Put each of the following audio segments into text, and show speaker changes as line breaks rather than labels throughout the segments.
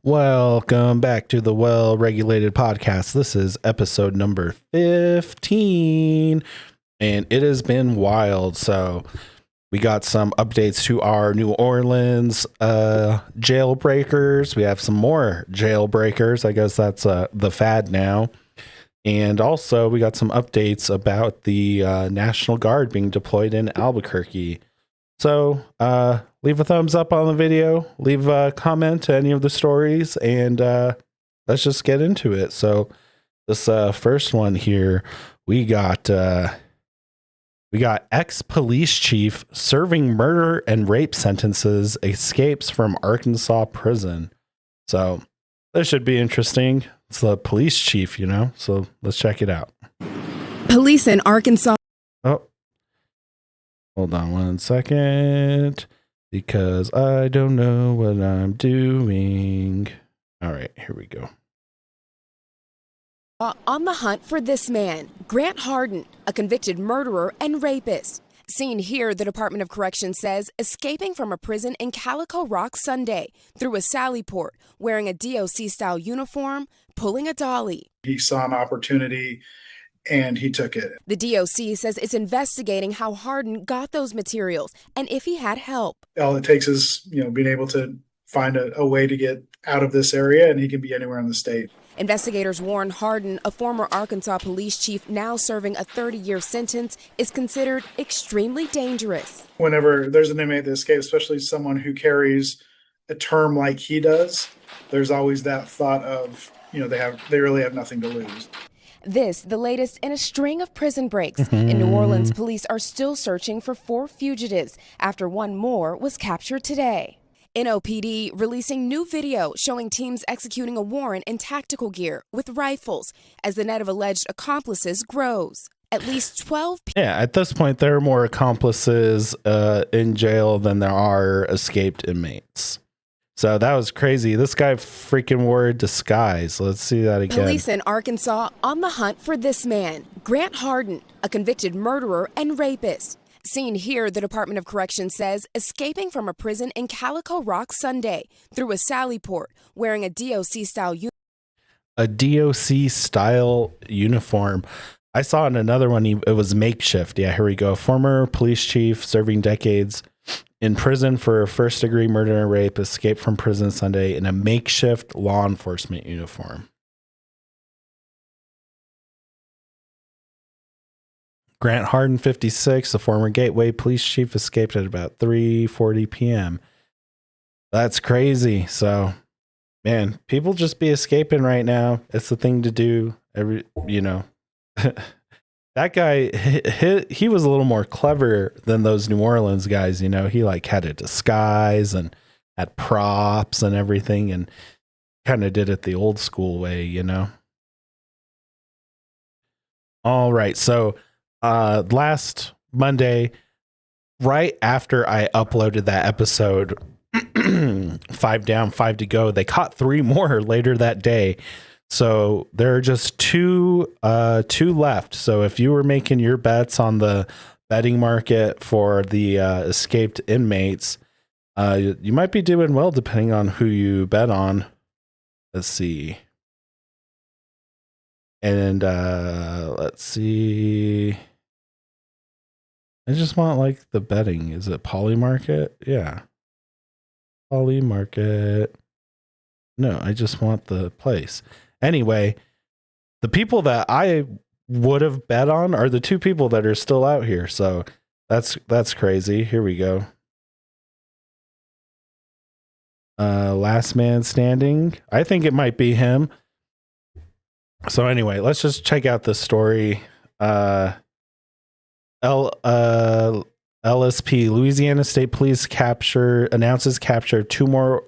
Welcome back to the Well-Regulated Podcast. This is episode number 15, and it has been wild. So we got some updates to our New Orleans jailbreakers. We have some more jailbreakers. I guess that's the fad now. And also we got some updates about the National Guard being deployed in Albuquerque. So leave a thumbs up on the video, leave a comment to any of the stories, and let's just get into it. So this first one here, we got ex-police chief serving murder and rape sentences escapes from Arkansas prison. So this should be interesting. It's the police chief, you know, so let's check it out.
Police in Arkansas.
Oh. Hold on one second, because I don't know what I'm doing. All right, here we go.
On the hunt for this man, Grant Harden, a convicted murderer and rapist. Seen here, the Department of Corrections says, escaping from a prison in Calico Rock Sunday through a sally port, wearing a DOC-style uniform, pulling a dolly.
He saw an opportunity and he took it.
The DOC says it's investigating how Harden got those materials and if he had help.
All it takes is, being able to find a way to get out of this area, and he can be anywhere in the state.
Investigators warn Harden, a former Arkansas police chief now serving a 30-year sentence, is considered extremely dangerous.
Whenever there's an inmate that escapes, especially someone who carries a term like he does, there's always that thought of, they really have nothing to lose.
This, the latest in a string of prison breaks. In New Orleans, police are still searching for 4 fugitives after one more was captured today. NOPD releasing new video showing teams executing a warrant in tactical gear with rifles as the net of alleged accomplices grows. At least 12 people.
Yeah, at this point, there are more accomplices in jail than there are escaped inmates. So that was crazy. This guy freaking wore a disguise. Let's see that again.
Police in Arkansas on the hunt for this man, Grant Harden, a convicted murderer and rapist. Seen here, the Department of Corrections says, escaping from a prison in Calico Rock Sunday through a sally port, wearing a DOC-style uniform.
A DOC-style uniform. I saw in another one, it was makeshift. Yeah, here we go. Former police chief serving decades in prison for first-degree murder and rape, escaped from prison Sunday in a makeshift law enforcement uniform. Grant Harden, 56, the former Gateway police chief, escaped at about 3:40 p.m. That's crazy. So, man, people just be escaping right now. It's the thing to do. That guy, he was a little more clever than those New Orleans guys. He had a disguise and had props and everything, and kind of did it the old school way, All right. So last Monday, right after I uploaded that episode, 5 down, 5 to go, they caught 3 more later that day. So there are just two left. So if you were making your bets on the betting market for the escaped inmates, you might be doing well depending on who you bet on. Let's see. And let's see. I just want the betting. Is it Polymarket? Yeah. Polymarket. No, I just want the place. Anyway, the people that I would have bet on are the 2 people that are still out here. So that's crazy. Here we go. Last man standing. I think it might be him. So anyway, let's just check out this story. LSP, Louisiana State Police announces capture 2 more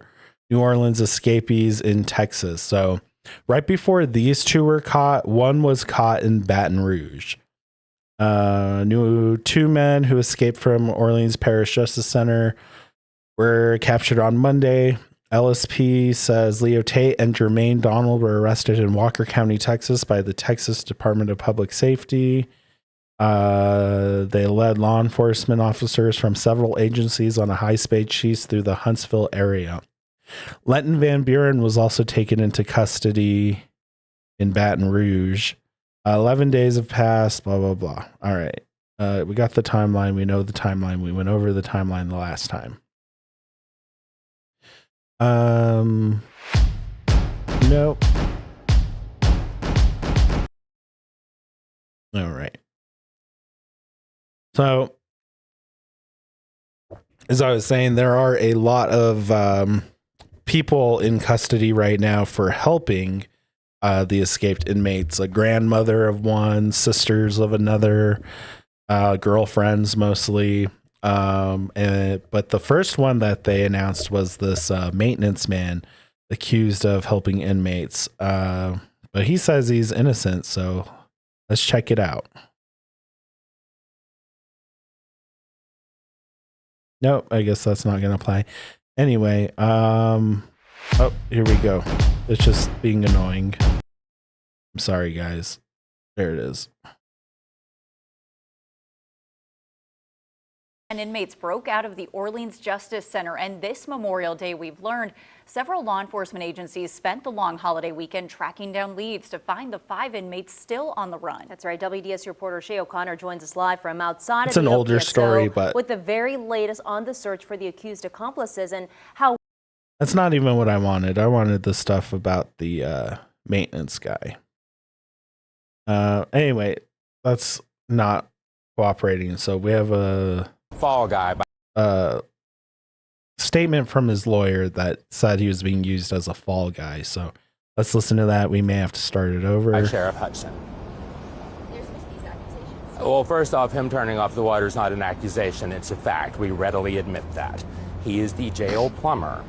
New Orleans escapees in Texas. So right before these 2 were caught, one was caught in Baton Rouge. 2 men who escaped from Orleans Parish Justice Center were captured on Monday. LSP says Leo Tate and Jermaine Donald were arrested in Walker County, Texas by the Texas Department of Public Safety. They led law enforcement officers from several agencies on a high-speed chase through the Huntsville area. Lenton Van Buren was also taken into custody in Baton Rouge. 11 days have passed, blah, blah, blah. All right. We got the timeline. We know the timeline. We went over the timeline the last time. Nope. All right. So, as I was saying, there are a lot of people in custody right now for helping the escaped inmates. A grandmother of one, sisters of another, girlfriends mostly. But the first one that they announced was this maintenance man accused of helping inmates. But he says he's innocent, so let's check it out. Nope, I guess that's not going to apply. Anyway, oh, here we go. It's just being annoying. I'm sorry, guys. There it is.
And inmates broke out of the Orleans Justice Center, and this Memorial Day, we've learned several law enforcement agencies spent the long holiday weekend tracking down leads to find the 5 inmates still on the run.
That's right. WDS reporter Shay O'Connor joins us live from outside
it's
of the
an older
OPSO
story, but
with the very latest on the search for the accused accomplices and how.
That's not even what I wanted. I wanted the stuff about the maintenance guy. Anyway, that's not cooperating. So we have a
fall guy
statement from his lawyer that said he was being used as a fall guy. So let's listen to that. We may have to start it over.
by Sheriff Hudson. Well, first off, him turning off the water is not an accusation. It's a fact. We readily admit that. He is the jail plumber.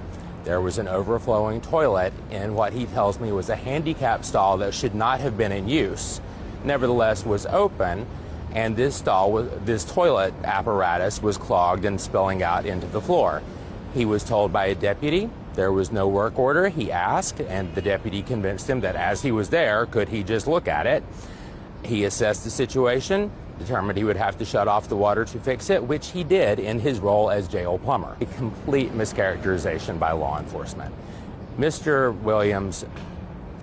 There was an overflowing toilet in what he tells me was a handicap stall that should not have been in use. Nevertheless, was open, and this toilet apparatus was clogged and spilling out into the floor. He was told by a deputy there was no work order. He asked, and the deputy convinced him that as he was there, could he just look at it? He assessed the situation, determined he would have to shut off the water to fix it, which he did in his role as jail plumber. A complete mischaracterization by law enforcement. Mr. Williams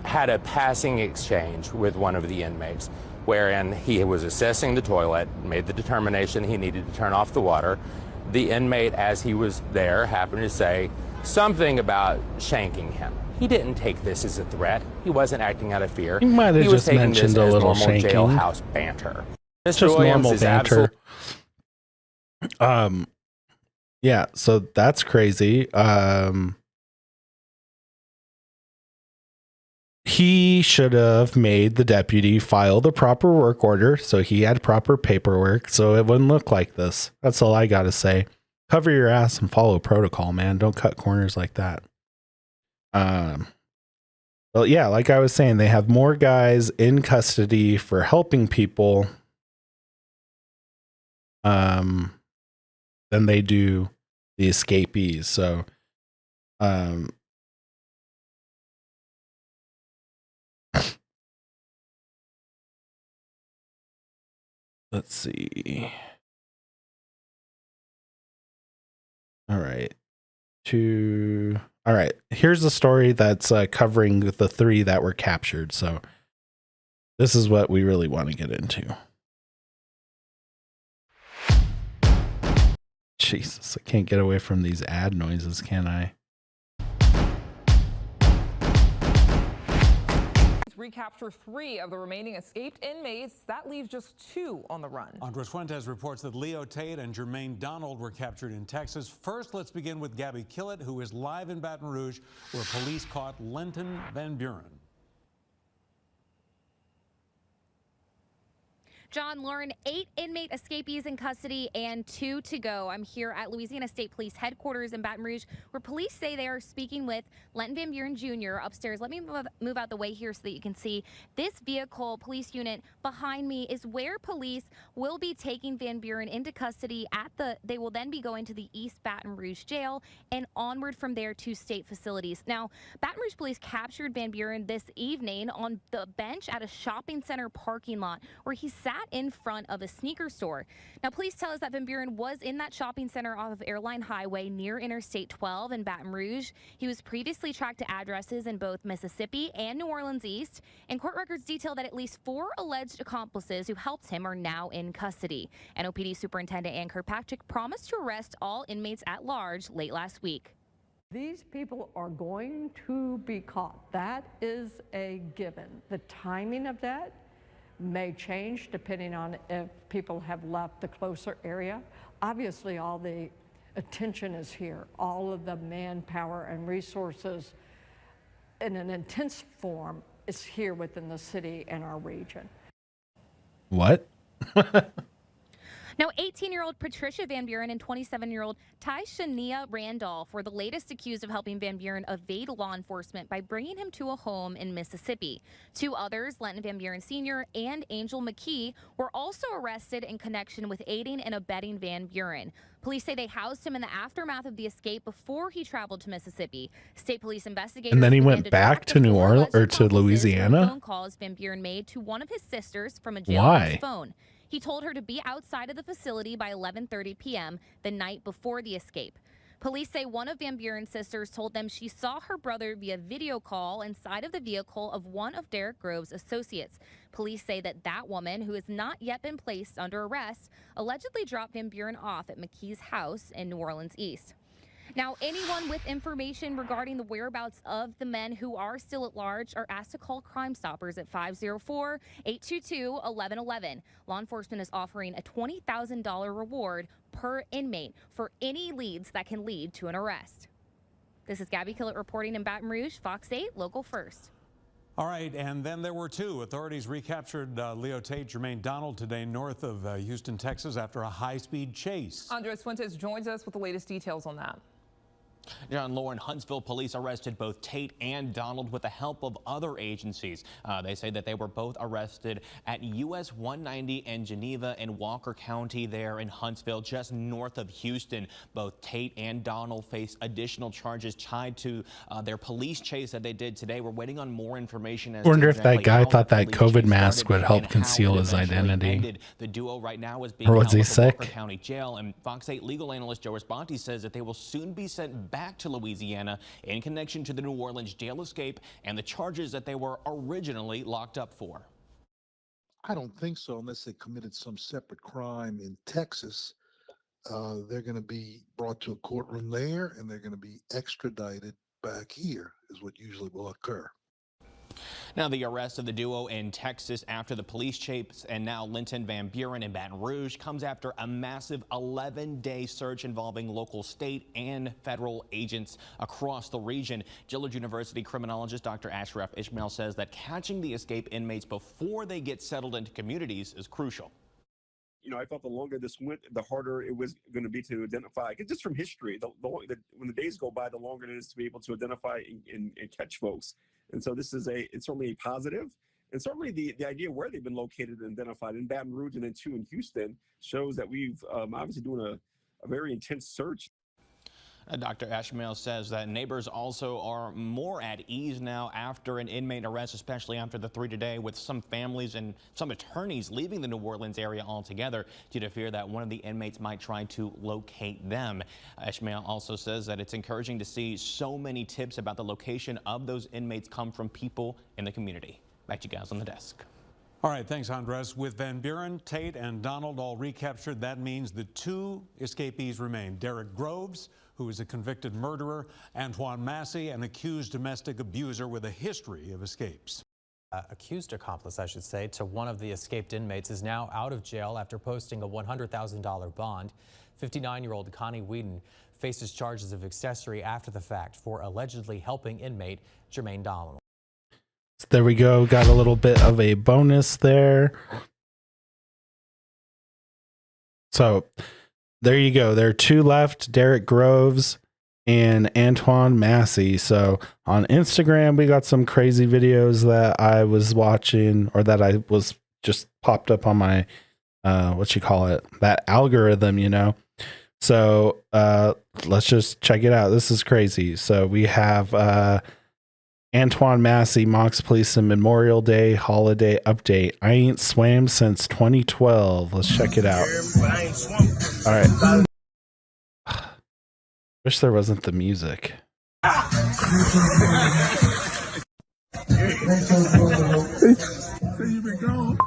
had a passing exchange with one of the inmates wherein he was assessing the toilet, made the determination he needed to turn off the water. The inmate, as he was there, happened to say something about shanking him. He didn't take this as a threat. He wasn't acting out of fear.
He might have just mentioned a little shanking.
Jailhouse banter.
It's
Mr.
just
Williams
normal
is
banter. Yeah, so that's crazy. He should have made the deputy file the proper work order so he had proper paperwork so it wouldn't look like this. That's all I got to say. Cover your ass and follow protocol, man. Don't cut corners like that. Well, yeah, like I was saying, they have more guys in custody for helping people than they do the escapees. So, let's see. All right. All right. Here's the story that's covering the 3 that were captured. So this is what we really want to get into. Jesus, I can't get away from these ad noises, can I?
Recapture 3 of the remaining escaped inmates. That leaves just 2 on the run.
Andres Fuentes reports that Leo Tate and Jermaine Donald were captured in Texas. First, let's begin with Gabby Killett, who is live in Baton Rouge, where police caught Lenton Van Buren.
John, Lauren, 8 inmate escapees in custody and 2 to go. I'm here at Louisiana State Police headquarters in Baton Rouge, where police say they are speaking with Lenton Van Buren Jr. upstairs. Let me move out the way here so that you can see this vehicle. Police unit behind me is where police will be taking Van Buren into custody. They will then be going to the East Baton Rouge jail and onward from there to state facilities. Now, Baton Rouge police captured Van Buren this evening on the bench at a shopping center parking lot where he sat sat in front of a sneaker store. Now, police tell us that Van Buren was in that shopping center off of Airline Highway near Interstate 12 in Baton Rouge. He was previously tracked to addresses in both Mississippi and New Orleans East, and court records detail that at least 4 alleged accomplices who helped him are now in custody. NOPD Superintendent Ann Kirkpatrick promised to arrest all inmates at large late last week.
These people are going to be caught. That is a given. The timing of that may change depending on if people have left the closer area. Obviously, all the attention is here. All of the manpower and resources in an intense form is here within the city and our region.
What?
Now, 18-year-old Patricia Van Buren and 27-year-old Tyshania Randolph were the latest accused of helping Van Buren evade law enforcement by bringing him to a home in Mississippi. 2 others, Lenton Van Buren Sr. and Angel McKee, were also arrested in connection with aiding and abetting Van Buren. Police say they housed him in the aftermath of the escape before he traveled to Mississippi. State police investigators
And then he
began
went back
track
to
the
New
4
Orleans
alleged
or to
accomplices
Louisiana?
from phone calls Van Buren made to one of his sisters from a jailhouse
Why?
phone. He told her to be outside of the facility by 11:30 p.m. the night before the escape. Police say one of Van Buren's sisters told them she saw her brother via video call inside of the vehicle of one of Derek Grove's associates. Police say that woman, who has not yet been placed under arrest, allegedly dropped Van Buren off at McKee's house in New Orleans East. Now, anyone with information regarding the whereabouts of the men who are still at large are asked to call Crime Stoppers at 504-822-1111. Law enforcement is offering a $20,000 reward per inmate for any leads that can lead to an arrest. This is Gabby Killett reporting in Baton Rouge, Fox 8, Local First.
All right, and then there were 2. Authorities recaptured Leo Tate, Jermaine Donald today north of Houston, Texas after a high-speed chase.
Andres Fuentes joins us with the latest details on that.
John Lauren, Huntsville police arrested both Tate and Donald with the help of other agencies. They say that they were both arrested at US 190 in Geneva and Walker County there in Huntsville, just north of Houston. Both Tate and Donald face additional charges tied to their police chase that they did today. We're waiting on more information.
I wonder if that guy thought that COVID mask would help conceal his identity.
The duo right now is being
Or was he
held at the Walker
sick?
County Jail, and Fox 8 legal analyst Joe Responti says that they will soon be sent back to Louisiana in connection to the New Orleans jail escape and the charges that they were originally locked up for.
I don't think so, unless they committed some separate crime in Texas. They're going to be brought to a courtroom there, and they're going to be extradited back here, is what usually will occur.
Now, the arrest of the duo in Texas after the police chase and now Lenton Van Buren in Baton Rouge comes after a massive 11-day search involving local, state, and federal agents across the region. Dillard University criminologist Dr. Ashraf Ishmael says that catching the escape inmates before they get settled into communities is crucial.
You know, I felt the longer this went, the harder it was going to be to identify. Just from history, when the days go by, the longer it is to be able to identify and catch folks. And so this is it's certainly a positive. And certainly the idea where they've been located and identified in Baton Rouge and then 2 in Houston shows that we've obviously doing a very intense search.
Dr. Ashmael says that neighbors also are more at ease now after an inmate arrest, especially after the 3 today, with some families and some attorneys leaving the New Orleans area altogether due to fear that one of the inmates might try to locate them. Ashmael also says that it's encouraging to see so many tips about the location of those inmates come from people in the community. Back to you guys on the desk.
All right, thanks, Andres. With Van Buren, Tate, and Donald all recaptured, that means the 2 escapees remain. Derek Groves, who is a convicted murderer, Antoine Massey, an accused domestic abuser with a history of escapes.
Accused accomplice, I should say, to one of the escaped inmates is now out of jail after posting a $100,000 bond. 59-year-old Connie Whedon faces charges of accessory after the fact for allegedly helping inmate Jermaine Donald.
There we go. Got a little bit of a bonus there. So there you go. There are 2 left, Derek Groves and Antoine Massey. So on Instagram, we got some crazy videos that I was watching, or that I was just popped up on my, that algorithm, you know. So let's just check it out. This is crazy. So we have Antoine Massey mocks police in Memorial Day holiday update. I ain't swam since 2012. Let's check it out. All right. Wish there wasn't the music.
You've been gone.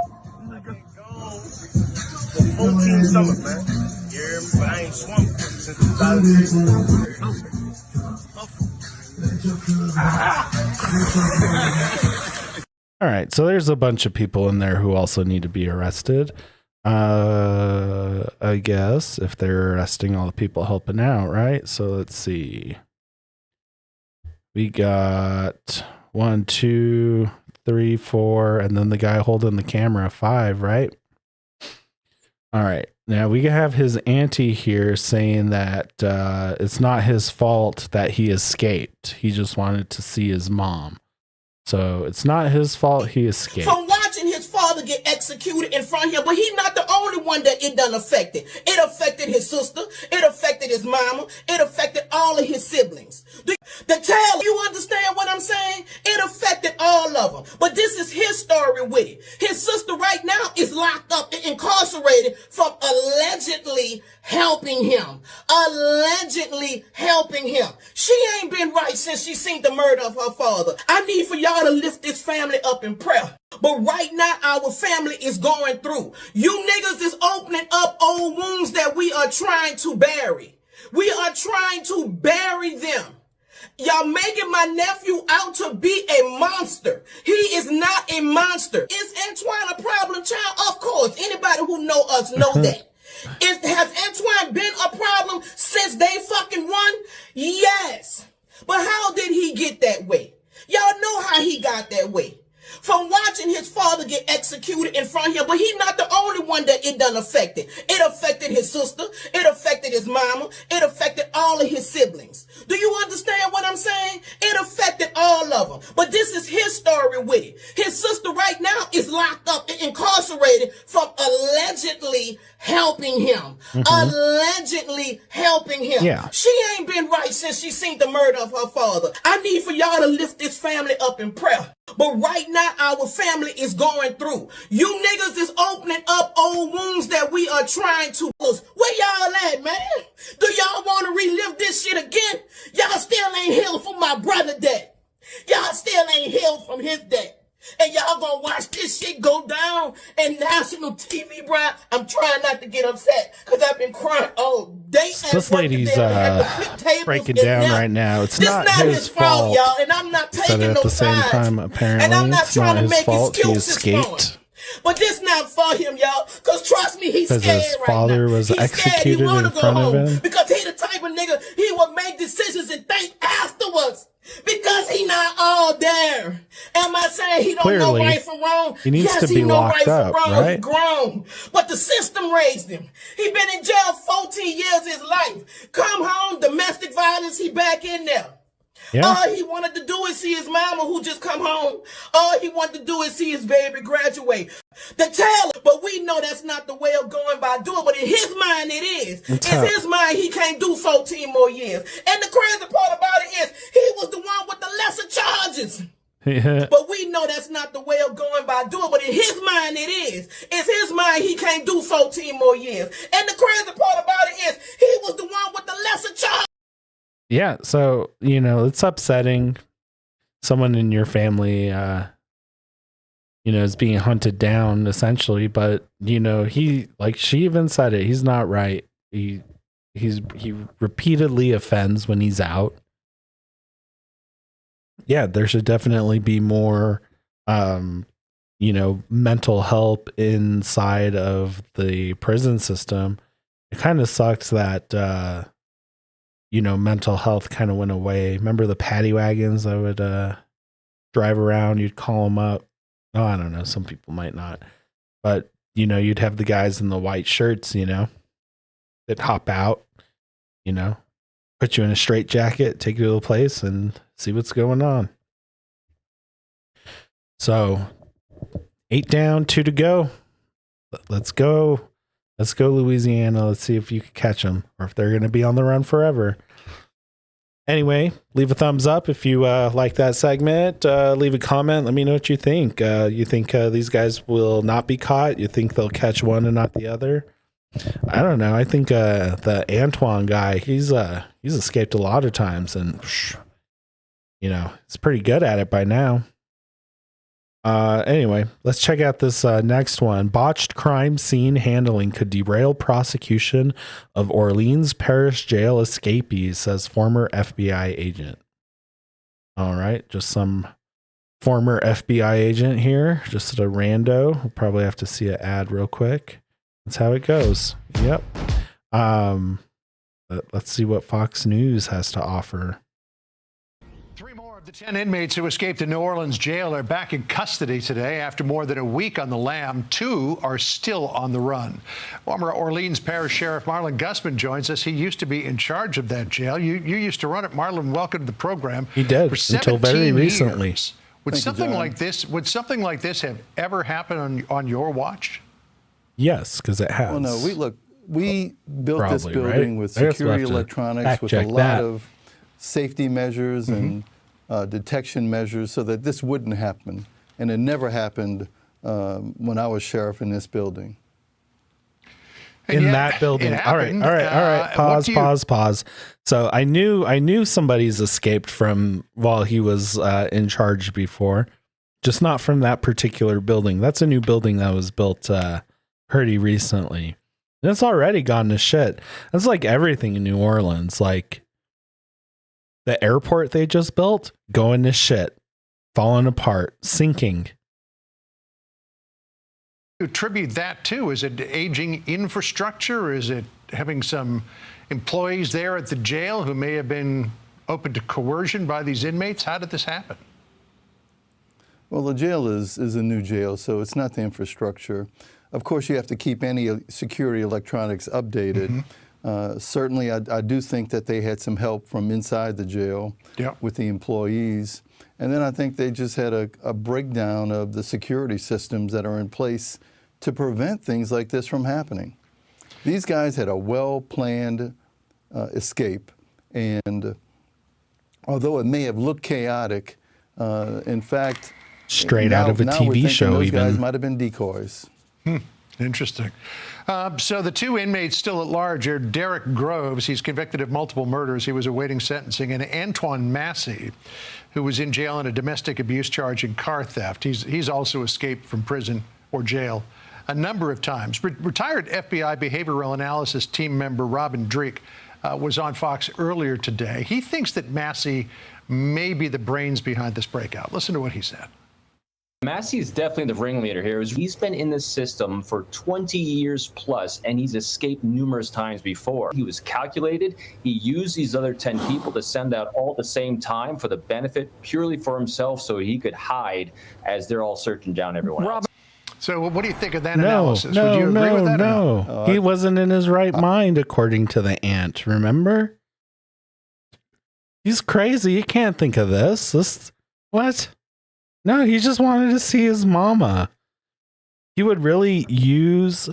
14 summers, man. Yeah, but I ain't swum since 2006.
All right, so there's a bunch of people in there who also need to be arrested. I guess if they're arresting all the people helping out, right? So let's see. We got 1, 2, 3, 4, and then the guy holding the camera 5, right? All right. Now we have his auntie here saying that it's not his fault that he escaped. He just wanted to see his mom. So it's not his fault he escaped.
From watching his father get executed in front of him, but he's not the only one that it done affected. It affected his sister. It affected his mama. It affected all of his siblings. The tale, you understand what I'm saying? It affected all of them. But this is his story with it. His sister right now is locked up and incarcerated from allegedly helping him. Allegedly helping him. She ain't been right since she seen the murder of her father. I need for y'all to lift this family up in prayer. But right now, our family is going through. You niggas is opening up old wounds that we are trying to bury. We are trying to bury them. Y'all making my nephew out to be a monster. He is not a monster. Is Antoine a problem child? Of course. Anybody who know us know that. Has Antoine been a problem since they fucking won? Yes. But how did he get that way? Y'all know how he got that way. From watching his father get executed in front of him, but he's not the only one that it done affected. It affected his sister. It affected his mama. It affected all of his siblings. Do you understand what I'm saying? It affected all of them. But this is his story with it. His sister right now is locked up and incarcerated from allegedly helping him. Allegedly helping him.
Yeah.
She ain't been right since she seen the murder of her father. I need for y'all to lift this family up in prayer. But right now, our family is going through. You niggas is opening up old wounds that we are trying to close. Where y'all at, man? Do y'all want to relive this shit again? Y'all still ain't healed from my brother death. Y'all still ain't healed from his death. And y'all gonna watch this shit go down in national TV, bro. I'm trying not to get upset because I've been crying all day.
This lady's breaking down right now. It's not his fault,
y'all, and I'm not taking
but at
no
the same
sides.
time, apparently,
And I'm not
it's
trying
not
to
his
make
fault. He
excuses for him.
escaped
But this not for him, y'all. Because trust me, he's
because
scared
his
right
father
now.
was
He's
executed
scared. He wanna
in
go
front of
home
him.
because he the type of nigga, he will make decisions and think afterwards. Because he not all there. Am I saying he don't know
Clearly,
right from wrong?
he needs
yes,
to
he
be
know
locked
right
up,
from wrong.
right?
He grown. But the system raised him. He been in jail 14 years of his life. Come home, domestic violence, he back in there.
Yeah.
All he wanted to do is see his mama who just come home. All he wanted to do is see his baby graduate. The tale, but we know that's not the way of going by doing. But in his mind, it is. In his mind, he can't do 14 more years. And the crazy part about it is, he was the one with the lesser charges.
Yeah.
But we know that's not the way of going by doing. But in his mind, it is. In his mind, he can't do 14 more years. And the crazy part about it is, he was the one with the lesser charges.
Yeah, so it's upsetting. Someone in your family, is being hunted down essentially. But he, like she even said it, he's not right. He repeatedly offends when he's out. Yeah, there should definitely be more, mental help inside of the prison system. It kind of sucks that. Mental health kind of went away. Remember the paddy wagons that would drive around? You'd call them up. Oh, I don't know. Some people might not. But, you'd have the guys in the white shirts, that hop out, put you in a straitjacket, take you to a place and see what's going on. So 8 down, 2 to go. Let's go. Let's go, Louisiana. Let's see if you can catch them or if they're going to be on the run forever. Anyway, leave a thumbs up if you like that segment. Leave a comment. Let me know what you think. You think these guys will not be caught? You think they'll catch one and not the other? I don't know. I think the Antoine guy, he's escaped a lot of times, and he's pretty good at it by now. Anyway, let's check out this next one. Botched crime scene handling could derail prosecution of Orleans Parish jail escapees, says former FBI agent. All right, just some former FBI agent here, just a rando. We'll probably have to see an ad real quick. That's how it goes. Yep. Let's see what Fox News has to offer.
3 more of the 10 inmates who escaped the New Orleans jail are back in custody today after more than a week on the lam. 2 are still on the run. Former Orleans Parish Sheriff Marlon Gusman joins us. He used to be in charge of that jail. You used to run it. Marlon, welcome to the program.
He did until very recently.
Years. Would something like this have ever happened on your watch?
Yes, because it has.
Well, no, we built
Probably,
this building
right?
with security electronics, with a lot of safety measures and detection measures so that this wouldn't happen. And it never happened when I was sheriff in this building.
In that building. All right. Pause. So I knew somebody's escaped from while he was in charge before, just not from that particular building. That's a new building that was built pretty recently. And it's already gone to shit. That's like everything in New Orleans. Like the airport they just built, going to shit, falling apart, sinking.
Attribute that to? Is it aging infrastructure? Is it having some employees there at the jail who may have been open to coercion by these inmates? How did this happen?
Well, the jail is a new jail, so it's not the infrastructure. Of course, you have to keep any security electronics updated. Certainly, I do think that they had some help from inside the jail with the employees. And then I think they just had a breakdown of the security systems that are in place to prevent things like this from happening. These guys had a well-planned escape, and although it may have looked chaotic, in fact,
straight out of a TV show,
those
even.
guys might have been decoys.
Interesting. So the 2 inmates still at large are Derek Groves. He's convicted of multiple murders. He was awaiting sentencing. And Antoine Massey, who was in jail on a domestic abuse charge and car theft. He's also escaped from prison or jail a number of times. Retired FBI behavioral analysis team member Robin Dreek was on Fox earlier today. He thinks that Massey may be the brains behind this breakout. Listen to what he said.
Massey is definitely the ringleader here. He's been in this system for 20 years plus, and he's escaped numerous times before. He was calculated. He used these other 10 people to send out all at the same time for the benefit purely for himself so he could hide as they're all searching down everyone else.
So what do you think of that analysis? Would you agree with that?
No. He wasn't in his right mind, according to the ant, remember? He's crazy. You can't think of this. What? No, he just wanted to see his mama. He would really use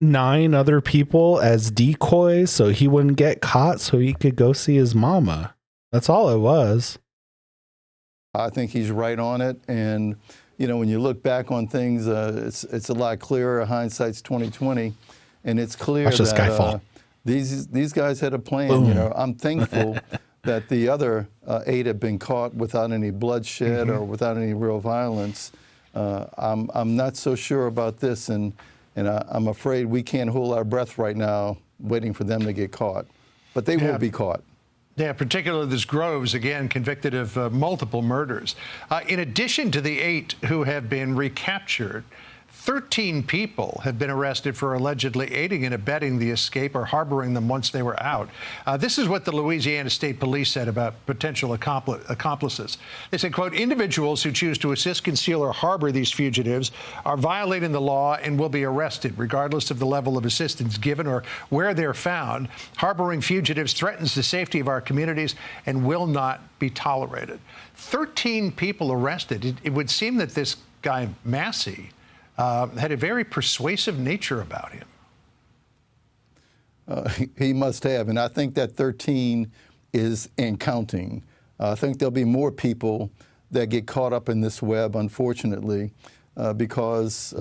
9 other people as decoys so he wouldn't get caught so he could go see his mama. That's all it was.
I think he's right on it. And, when you look back on things, it's a lot clearer. Hindsight's 20/20. And it's clear that these guys had a plan.
Boom.
I'm thankful that the other 8 have been caught without any bloodshed or without any real violence. I'm not so sure about this, and I'm afraid we can't hold our breath right now waiting for them to get caught. But they will be caught.
Yeah, particularly this Groves, again, convicted of multiple murders. In addition to the 8 who have been recaptured, 13 people have been arrested for allegedly aiding and abetting the escape or harboring them once they were out. This is what the Louisiana State Police said about potential accomplices. They said, quote, individuals who choose to assist, conceal, or harbor these fugitives are violating the law and will be arrested, regardless of the level of assistance given or where they're found. Harboring fugitives threatens the safety of our communities and will not be tolerated. 13 people arrested. It would seem that this guy, Massey, had a very persuasive nature about him.
He must have. And I think that 13 is and counting. I think there'll be more people that get caught up in this web, unfortunately, because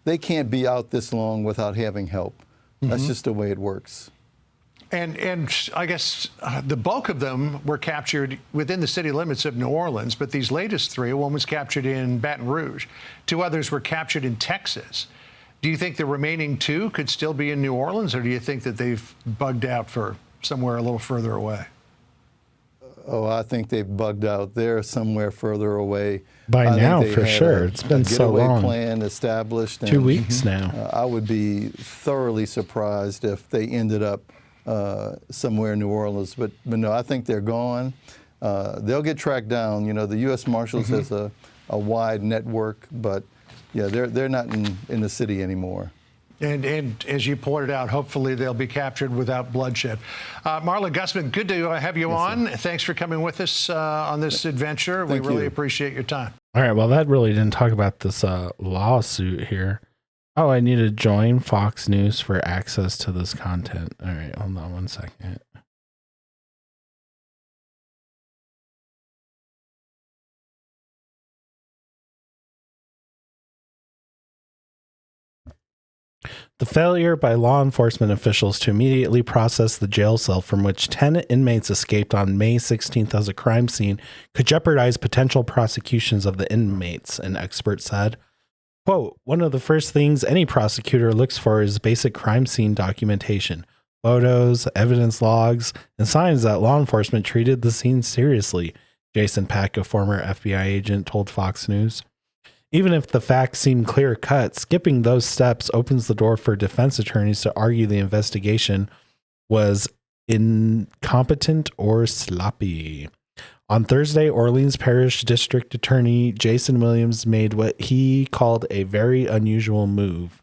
they can't be out this long without having help. That's just the way it works.
And I guess the bulk of them were captured within the city limits of New Orleans, but these latest three, one was captured in Baton Rouge, two others were captured in Texas. Do you think the remaining two could still be in New Orleans, or do you think that they've bugged out for somewhere a little further away?
Oh, I think they've bugged out. They're somewhere further away.
By now, for sure. It's been so long.
Plan established.
2 weeks now.
I would be thoroughly surprised if they ended up somewhere in New Orleans. But no, I think they're gone. They'll get tracked down. You know, the U.S. Marshals has a wide network, but yeah, they're not in the city anymore.
And as you pointed out, hopefully they'll be captured without bloodshed. Marla Gusman, good to have you on. Thanks for coming with us on this adventure. We really appreciate your time.
All right. Well, that really didn't talk about this lawsuit here. Oh, I need to join Fox News for access to this content. All right. Hold on 1 second. The failure by law enforcement officials to immediately process the jail cell from which 10 inmates escaped on May 16th as a crime scene could jeopardize potential prosecutions of the inmates, an expert said. Quote, one of the first things any prosecutor looks for is basic crime scene documentation, photos, evidence logs, and signs that law enforcement treated the scene seriously, Jason Pack, a former FBI agent, told Fox News. Even if the facts seem clear-cut, skipping those steps opens the door for defense attorneys to argue the investigation was incompetent or sloppy. On Thursday, Orleans Parish District Attorney Jason Williams made what he called a very unusual move,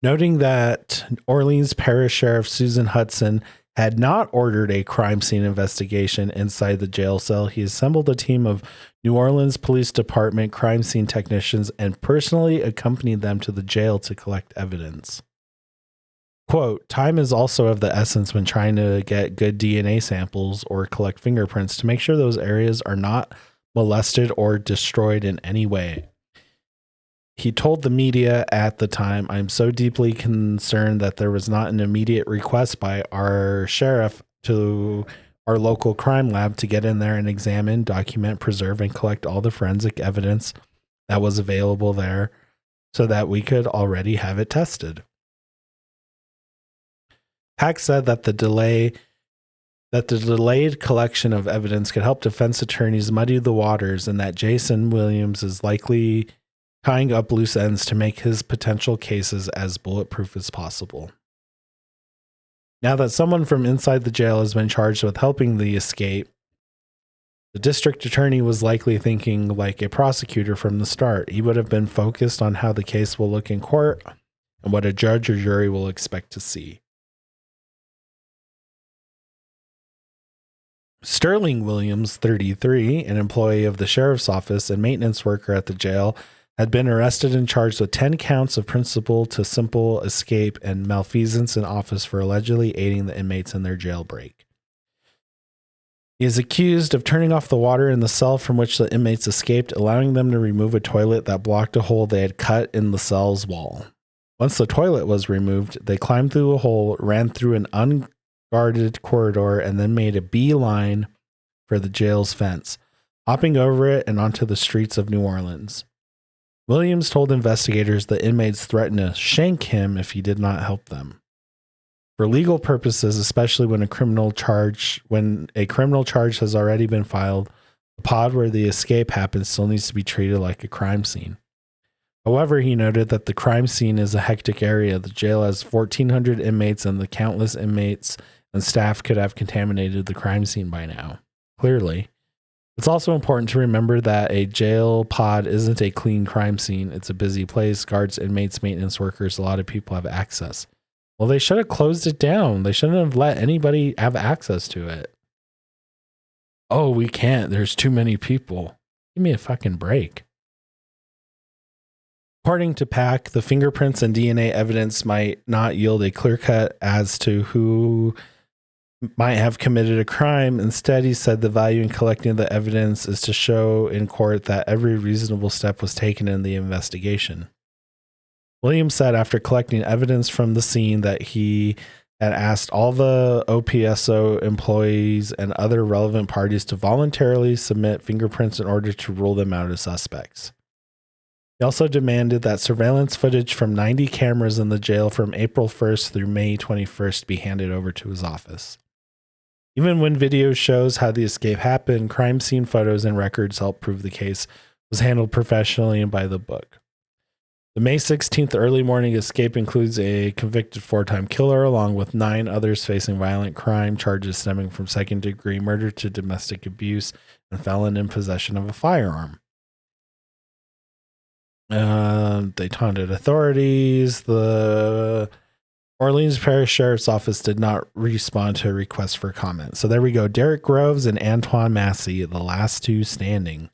noting that Orleans Parish Sheriff Susan Hudson had not ordered a crime scene investigation inside the jail cell. He assembled a team of New Orleans Police Department crime scene technicians and personally accompanied them to the jail to collect evidence. Quote, time is also of the essence when trying to get good DNA samples or collect fingerprints to make sure those areas are not molested or destroyed in any way. He told the media at the time, I'm so deeply concerned that there was not an immediate request by our sheriff to our local crime lab to get in there and examine, document, preserve, and collect all the forensic evidence that was available there so that we could already have it tested. Pack said that the delayed collection of evidence could help defense attorneys muddy the waters and that Jason Williams is likely tying up loose ends to make his potential cases as bulletproof as possible. Now that someone from inside the jail has been charged with helping the escape, the district attorney was likely thinking like a prosecutor from the start. He would have been focused on how the case will look in court and what a judge or jury will expect to see. Sterling Williams, 33, an employee of the sheriff's office and maintenance worker at the jail, had been arrested and charged with 10 counts of principal to simple escape and malfeasance in office for allegedly aiding the inmates in their jailbreak. He is accused of turning off the water in the cell from which the inmates escaped, allowing them to remove a toilet that blocked a hole they had cut in the cell's wall. Once the toilet was removed, they climbed through a hole, ran through an unguarded corridor, and then made a beeline for the jail's fence, hopping over it and onto the streets of New Orleans. Williams told investigators the inmates threatened to shank him if he did not help them. For legal purposes, especially when a criminal charge has already been filed, the pod where the escape happened still needs to be treated like a crime scene. However, he noted that the crime scene is a hectic area. The jail has 1,400 inmates, and the countless inmates and staff could have contaminated the crime scene by now. Clearly. It's also important to remember that a jail pod isn't a clean crime scene. It's a busy place. Guards, inmates, maintenance workers, a lot of people have access. Well, they should have closed it down. They shouldn't have let anybody have access to it. Oh, we can't. There's too many people. Give me a fucking break. According to Pack, the fingerprints and DNA evidence might not yield a clear cut as to who might have committed a crime. Instead, he said the value in collecting the evidence is to show in court that every reasonable step was taken in the investigation. Williams said after collecting evidence from the scene that he had asked all the OPSO employees and other relevant parties to voluntarily submit fingerprints in order to rule them out as suspects. He also demanded that surveillance footage from 90 cameras in the jail from April 1st through May 21st be handed over to his office. Even when video shows how the escape happened, crime scene photos and records help prove the case was handled professionally and by the book. The May 16th early morning escape includes a convicted 4-time killer along with 9 others facing violent crime charges stemming from second-degree murder to domestic abuse and felon in possession of a firearm. They taunted authorities. The Orleans Parish Sheriff's Office did not respond to a request for comment. So there we go. Derek Groves and Antoine Massey, the last two standing.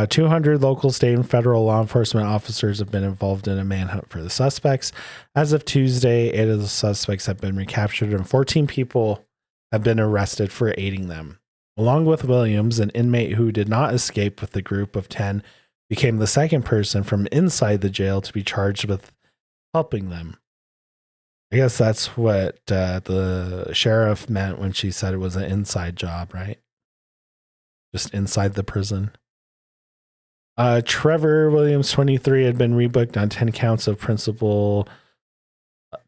200 local, state, and federal law enforcement officers have been involved in a manhunt for the suspects. As of Tuesday, 8 of the suspects have been recaptured and 14 people have been arrested for aiding them. Along with Williams, an inmate who did not escape with the group of 10 became the second person from inside the jail to be charged with helping them. I guess that's what the sheriff meant when she said it was an inside job, right? Just inside the prison. Trevor Williams, 23, had been rebooked on 10 counts of principal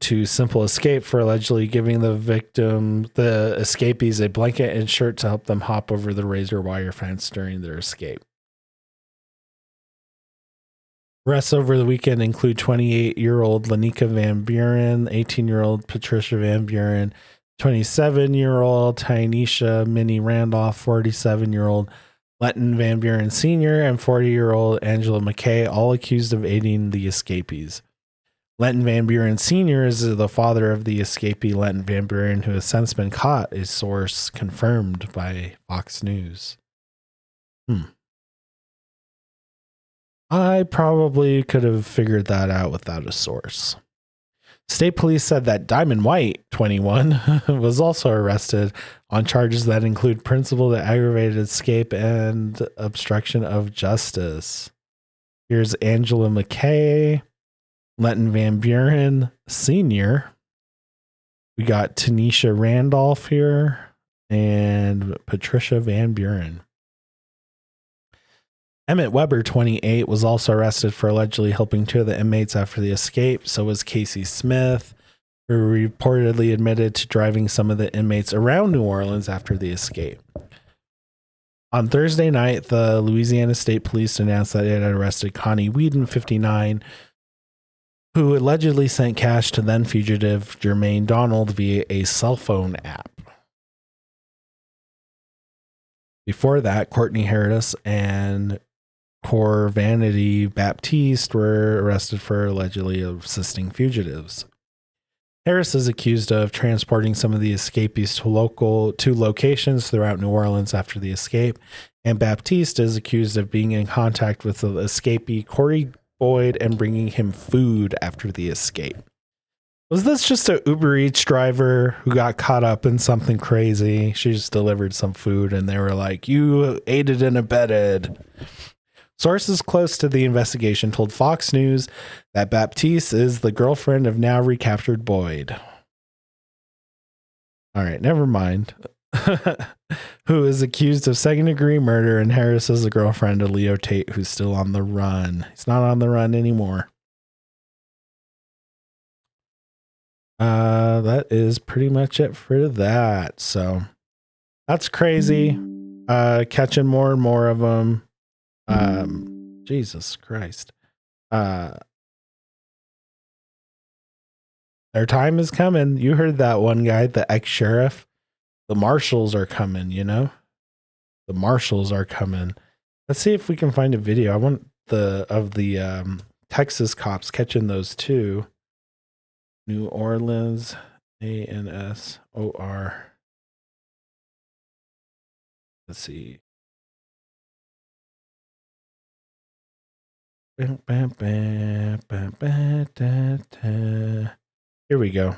to simple escape for allegedly giving the escapees a blanket and shirt to help them hop over the razor wire fence during their escape. Arrests over the weekend include 28-year-old Lanika Van Buren, 18-year-old Patricia Van Buren, 27-year-old Tynesha Minnie Randolph, 47-year-old Letton Van Buren Sr., and 40-year-old Angela McKay, all accused of aiding the escapees. Letton Van Buren Sr. is the father of the escapee Letton Van Buren, who has since been caught, a source confirmed by Fox News. I probably could have figured that out without a source. State police said that Diamond White, 21, was also arrested on charges that include principal to aggravated escape and obstruction of justice. Here's Angela McKay, Letton Van Buren Sr. We got Tanisha Randolph here and Patricia Van Buren. Emmett Weber, 28, was also arrested for allegedly helping 2 of the inmates after the escape. So was Casey Smith, who reportedly admitted to driving some of the inmates around New Orleans after the escape. On Thursday night, the Louisiana State Police announced that it had arrested Connie Whedon, 59, who allegedly sent cash to then fugitive Jermaine Donald via a cell phone app. Before that, Courtney Harris and Cor Vanity Baptiste were arrested for allegedly assisting fugitives. Harris is accused of transporting some of the escapees to locations throughout New Orleans after the escape, and Baptiste is accused of being in contact with the escapee Corey Boyd and bringing him food after the escape. Was this just a Uber Eats driver who got caught up in something crazy? She just delivered some food and they were like, "You aided and abetted." Sources close to the investigation told Fox News that Baptiste is the girlfriend of now recaptured Boyd. All right, never mind. Who is accused of second-degree murder, and Harris is the girlfriend of Leo Tate, who's still on the run. He's not on the run anymore. That is pretty much it for that. So that's crazy. Catching more and more of them. Jesus Christ. Their time is coming. You heard that one guy, the ex-sheriff. The marshals are coming, you know? The marshals are coming. Let's see if we can find a video. I want the Texas cops catching those two. New Orleans, ANSOR. Let's see. Here we go.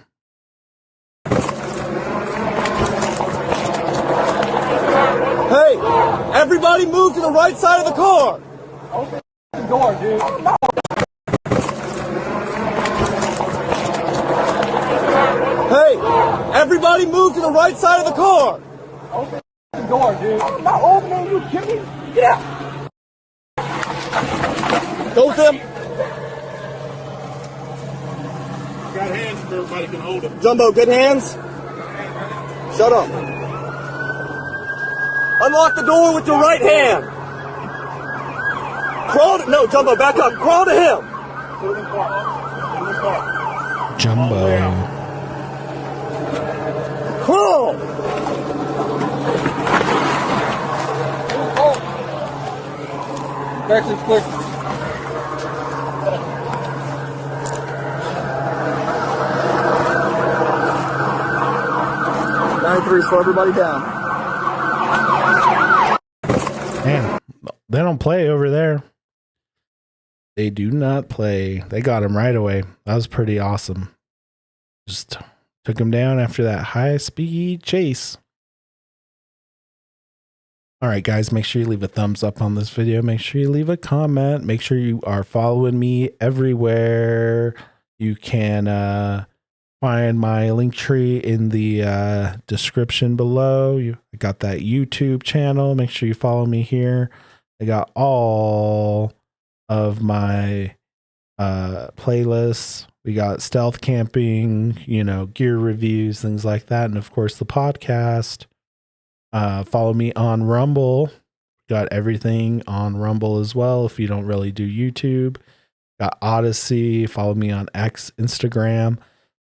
the right side of the car. Open the door, dude. Hey, everybody move to the right side of the car. Open the door, dude. I'm not opening. You kidding me? Get out. Go with them.
Got hands if everybody can hold them.
Jumbo, good hands. Shut up. Unlock the door with your right hand. Crawl to, no, Jumbo, back up. Crawl to him.
Jumbo.
Crawl. Directions clear. Slow everybody down.
Man, they don't play over there. They do not play. They got him right away. That was pretty awesome. Just took him down after that high speed chase. All right, guys, make sure you leave a thumbs up on this video. Make sure you leave a comment. Make sure you are following me everywhere. You can find my link tree in the description below. I got that YouTube channel. Make sure you follow me here. I got all of my playlists. We got stealth camping, gear reviews, things like that. And of course the podcast. Follow me on Rumble. Got everything on Rumble as well if you don't really do YouTube. Got Odyssey. Follow me on X, Instagram,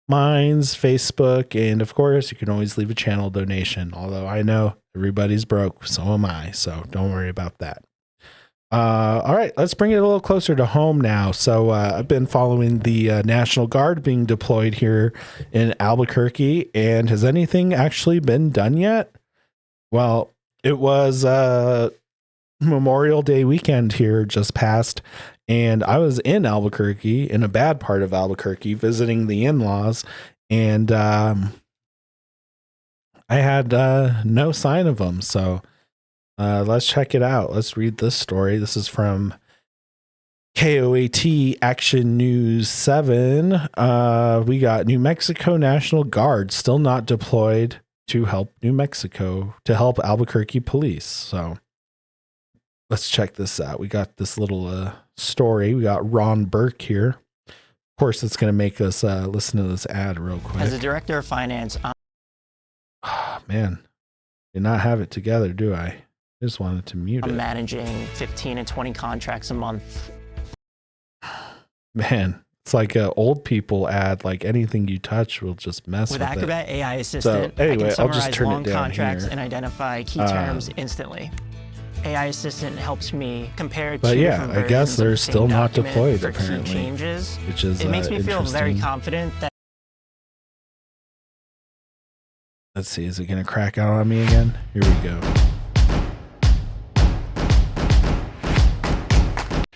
Minds, Facebook, and of course you can always leave a channel donation, although I know everybody's broke, so am I, so don't worry about that. All right, let's bring it a little closer to home now. So I've been following the National Guard being deployed here in Albuquerque, and has anything actually been done yet? Well, it was Memorial Day weekend here just passed, and I was in Albuquerque, in a bad part of Albuquerque, visiting the in-laws, and I had no sign of them. So let's check it out. Let's read this story. This is from KOAT Action News 7. We got New Mexico National Guard still not deployed to help Albuquerque police. So let's check this out. We got this little story. We got Ron Burke here. Of course, it's going to make us listen to this ad real quick.
As a director of finance,
man, did not have it together, do I? Just wanted to mute it.
I'm managing 15 and 20 contracts a month.
Man, it's like an old people ad. Like anything you touch will just mess with
Acrobat
it.
AI Assistant,
So anyway,
I can
I'll just
summarize
turn
long
it down
contracts
here.
and identify key terms instantly. AI Assistant helps me compare
But
two
yeah,
different
I guess
versions of
they're
the
still
same
not
document
deployed
for key
apparently,
changes.
which is
It makes me feel very
interesting.
confident that.
Let's see, is it going to crack out on me again? Here we go.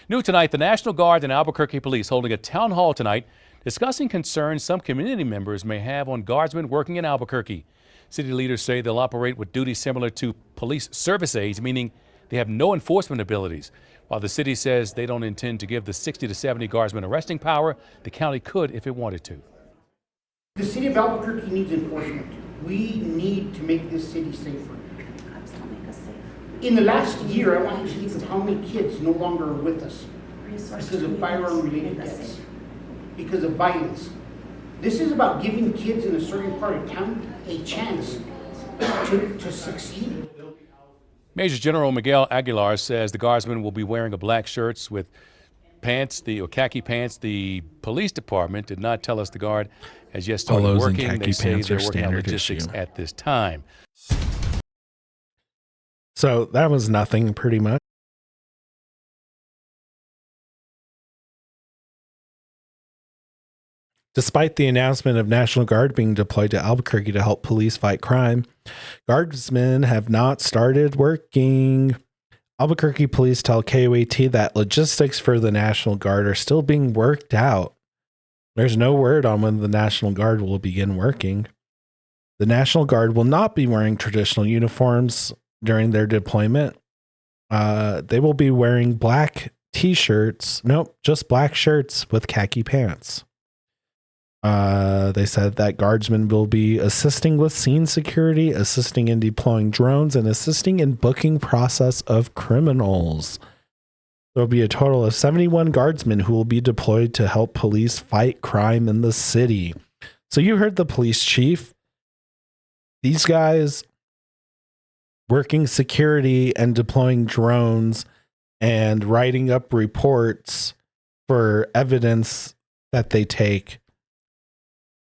New tonight, the National Guard and Albuquerque Police holding a town hall tonight discussing concerns some community members may have on guardsmen working in Albuquerque. City leaders say they'll operate with duties similar to police service aides, meaning they have no enforcement abilities. While the city says they don't intend to give the 60 to 70 guardsmen arresting power, the county could if it wanted to.
The city of Albuquerque needs enforcement. We need to make this city safer. In the last year, I want you to think of how many kids no longer are with us because of firearm-related deaths, because of violence. This is about giving kids in a certain part of town a chance to succeed.
Major General Miguel Aguilar says the guardsmen will be wearing a black shirts with pants, or khaki pants. The police department did not tell us the guard has yet started
Polos and
working.
khaki
They say
pants
they're
are
working on
standard
logistics
issue.
at this time.
So that was nothing pretty much. Despite the announcement of National Guard being deployed to Albuquerque to help police fight crime, guardsmen have not started working. Albuquerque police tell KOAT that logistics for the National Guard are still being worked out. There's no word on when the National Guard will begin working. The National Guard will not be wearing traditional uniforms during their deployment. They will be wearing black t-shirts. Nope, just black shirts with khaki pants. They said that guardsmen will be assisting with scene security, assisting in deploying drones, and assisting in booking process of criminals. There will be a total of 71 guardsmen who will be deployed to help police fight crime in the city. So you heard the police chief. These guys working security and deploying drones and writing up reports for evidence that they take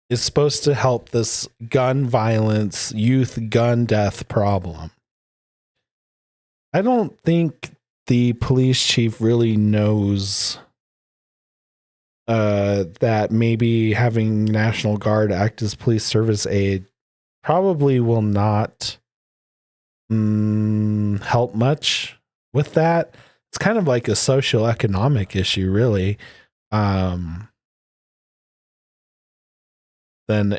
is supposed to help this gun violence, youth gun death problem. I don't think the police chief really knows that maybe having National Guard act as police service aid probably will not help much with that. It's kind of like a socioeconomic issue, really, than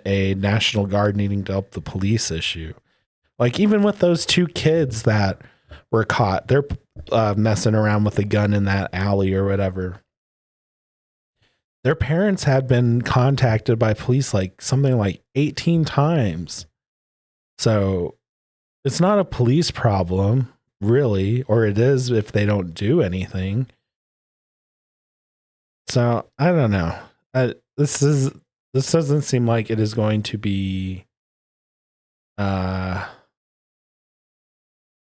a National Guard needing to help the police issue. Like, even with those 2 kids that were caught, they're messing around with a gun in that alley or whatever. Their parents had been contacted by police like something like 18 times. So it's not a police problem, really, or it is if they don't do anything. So I don't know. This doesn't seem like it is going to be.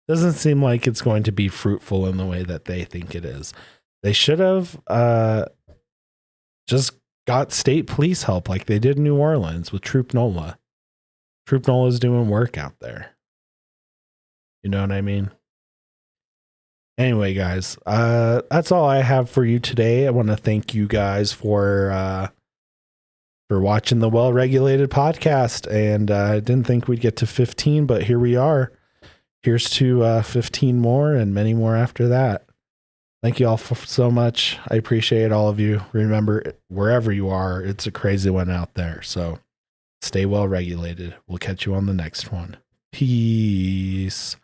Doesn't seem like it's going to be fruitful in the way that they think it is. They should have just got state police help like they did in New Orleans with Troop NOLA. Troop NOLA is doing work out there. You know what I mean? Anyway, guys, that's all I have for you today. I want to thank you guys for watching the Well-Regulated podcast. And I didn't think we'd get to 15, but here we are. Here's to 15 more and many more after that. Thank you all so much. I appreciate all of you. Remember, wherever you are, it's a crazy one out there. So stay well regulated. We'll catch you on the next one. Peace.